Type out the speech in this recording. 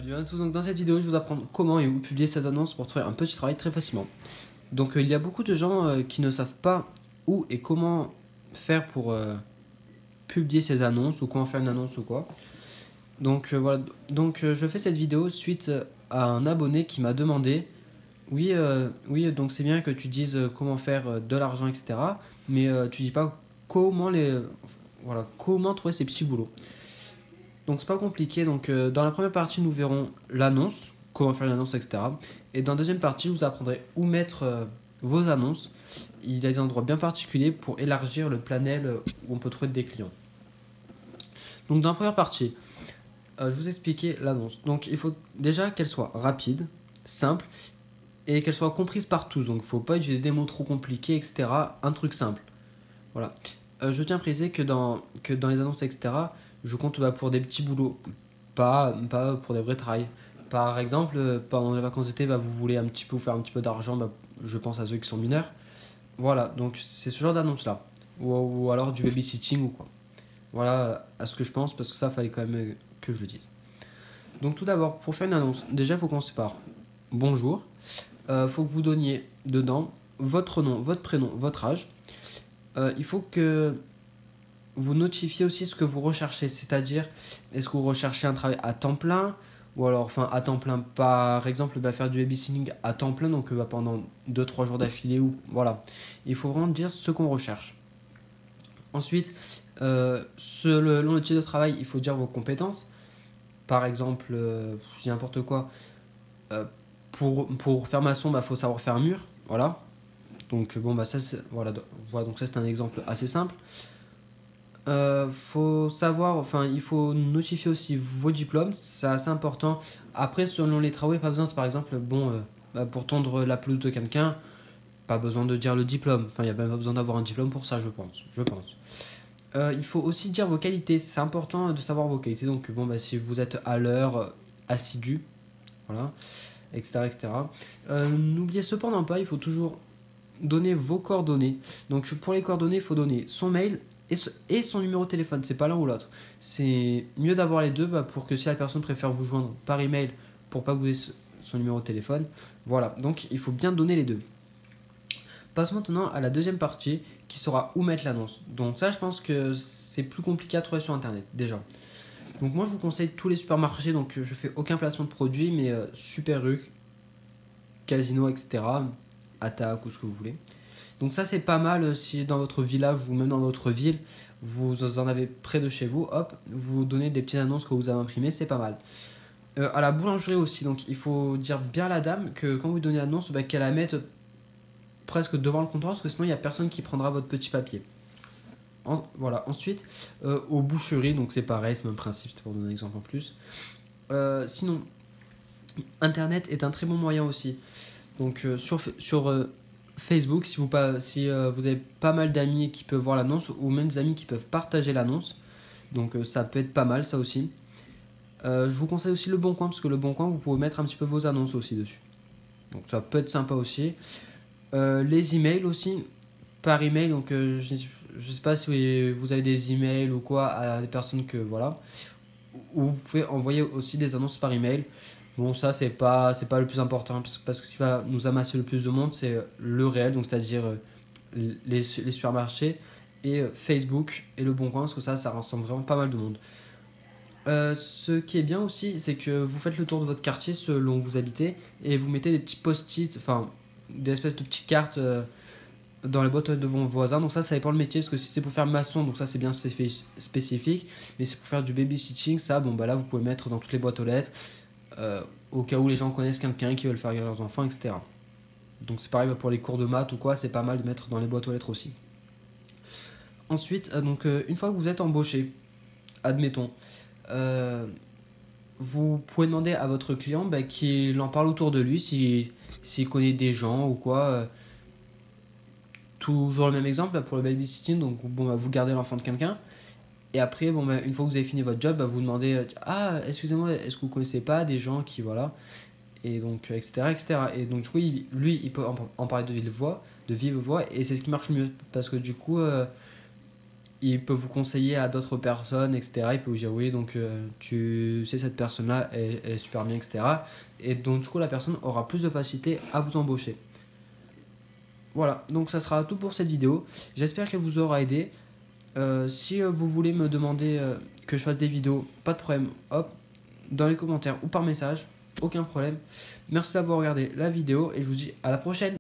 Salut à tous, donc dans cette vidéo je vais vous apprendre comment et où publier ces annonces pour trouver un petit travail très facilement. Donc il y a beaucoup de gens qui ne savent pas où et comment faire pour publier ces annonces ou comment faire une annonce ou quoi. Donc voilà, je fais cette vidéo suite à un abonné qui m'a demandé oui, donc c'est bien que tu dises comment faire de l'argent, etc. Mais tu dis pas comment comment trouver ces petits boulots. Donc c'est pas compliqué. Donc dans la première partie, nous verrons l'annonce, comment faire une annonce, etc. Et dans la deuxième partie, je vous apprendrai où mettre vos annonces. Il y a des endroits bien particuliers pour élargir le panel où on peut trouver des clients. Donc dans la première partie, je vous expliquer l'annonce. Donc il faut déjà qu'elle soit rapide, simple et qu'elle soit comprise par tous. Donc il ne faut pas utiliser des mots trop compliqués, etc. Un truc simple. Voilà. Je tiens à préciser que dans les annonces, etc., je compte pour des petits boulots, pas pour des vrais travails. Par exemple, pendant les vacances d'été, vous voulez un petit peu vous faire un petit peu d'argent, je pense à ceux qui sont mineurs. Voilà, donc c'est ce genre d'annonce-là. Ou alors du babysitting ou quoi. Voilà à ce que je pense, parce que ça, fallait quand même que je le dise. Donc tout d'abord, pour faire une annonce, déjà, il faut commencer par bonjour. Faut que vous donniez dedans votre nom, votre prénom, votre âge. Il faut que vous notifiez aussi ce que vous recherchez, c'est-à-dire est-ce que vous recherchez un travail à temps plein ou alors enfin à temps plein, par exemple faire du babysitting à temps plein, donc pendant 2-3 jours d'affilée, ou voilà, il faut vraiment dire ce qu'on recherche. Ensuite, selon le type de travail, il faut dire vos compétences. Par exemple, je dis n'importe quoi, euh, pour faire maçon, faut savoir faire un mur, voilà. Donc ça voilà, donc ça c'est un exemple assez simple. Faut savoir, enfin, il faut notifier aussi vos diplômes, c'est assez important. Après, selon les travaux, il n'y a pas besoin, c'est par exemple, pour tondre la pelouse de quelqu'un, pas besoin de dire le diplôme. Enfin, il n'y a même pas besoin d'avoir un diplôme pour ça, je pense. Il faut aussi dire vos qualités, c'est important de savoir vos qualités. Donc, si vous êtes à l'heure, assidu, voilà, etc. etc. N'oubliez cependant pas, il faut toujours donner vos coordonnées. Donc pour les coordonnées, il faut donner son mail et son numéro de téléphone. C'est pas l'un ou l'autre. C'est mieux d'avoir les deux pour que si la personne préfère vous joindre par email pour pas que vous ayez son numéro de téléphone. Voilà, donc il faut bien donner les deux. Passons maintenant à la deuxième partie qui sera où mettre l'annonce. Donc ça, je pense que c'est plus compliqué à trouver sur internet déjà. Donc moi, je vous conseille tous les supermarchés. Donc je fais aucun placement de produit, mais Super U, Casino, etc. Attaque ou ce que vous voulez. Donc ça c'est pas mal si dans votre village ou même dans votre ville, vous en avez près de chez vous, hop, vous donnez des petites annonces que vous avez imprimées, c'est pas mal. À la boulangerie aussi, donc il faut dire bien à la dame que quand vous donnez l'annonce, qu'elle la mette presque devant le comptoir, parce que sinon il n'y a personne qui prendra votre petit papier. Voilà. Ensuite, aux boucheries, donc c'est pareil, c'est le même principe, c'était pour donner un exemple en plus. Sinon, Internet est un très bon moyen aussi. Donc sur Facebook, si vous avez pas mal d'amis qui peuvent voir l'annonce ou même des amis qui peuvent partager l'annonce, donc ça peut être pas mal ça aussi. Je vous conseille aussi le Bon Coin, parce que le Bon Coin, vous pouvez mettre un petit peu vos annonces aussi dessus. Donc ça peut être sympa aussi. Les emails aussi, par email, donc je sais pas si vous avez des emails ou quoi à des personnes que voilà. Ou vous pouvez envoyer aussi des annonces par email. Bon, ça, c'est pas le plus important, parce que ce qui va nous amasser le plus de monde, c'est le réel, donc c'est-à-dire les supermarchés et Facebook et le Bon Coin, parce que ça rassemble vraiment pas mal de monde. Ce qui est bien aussi, c'est que vous faites le tour de votre quartier selon où vous habitez et vous mettez des petits post-it, enfin des espèces de petites cartes dans les boîtes de vos voisins. Donc ça dépend le métier, parce que si c'est pour faire maçon, donc ça c'est bien spécifique, mais c'est pour faire du babysitting, ça là vous pouvez mettre dans toutes les boîtes aux lettres, au cas où les gens connaissent quelqu'un qui veut le faire avec leurs enfants, etc. Donc c'est pareil pour les cours de maths ou quoi, c'est pas mal de mettre dans les boîtes aux lettres aussi. Ensuite, une fois que vous êtes embauché, admettons, vous pouvez demander à votre client qu'il en parle autour de lui, s'il connaît des gens ou quoi. Toujours le même exemple pour le babysitting, donc vous gardez l'enfant de quelqu'un. Et après, une fois que vous avez fini votre job, vous demandez ah, excusez-moi, est-ce que vous connaissez pas des gens qui, voilà, et donc, etc., etc. Et donc, du coup, lui, il peut en parler de vive voix, et c'est ce qui marche mieux, parce que du coup, il peut vous conseiller à d'autres personnes, etc. Il peut vous dire oui, donc tu sais, cette personne-là, elle est super bien, etc. Et donc du coup, la personne aura plus de facilité à vous embaucher. Voilà, donc ça sera tout pour cette vidéo. J'espère qu'elle vous aura aidé. Si vous voulez me demander que je fasse des vidéos, pas de problème, hop, dans les commentaires ou par message, aucun problème. Merci d'avoir regardé la vidéo et je vous dis à la prochaine.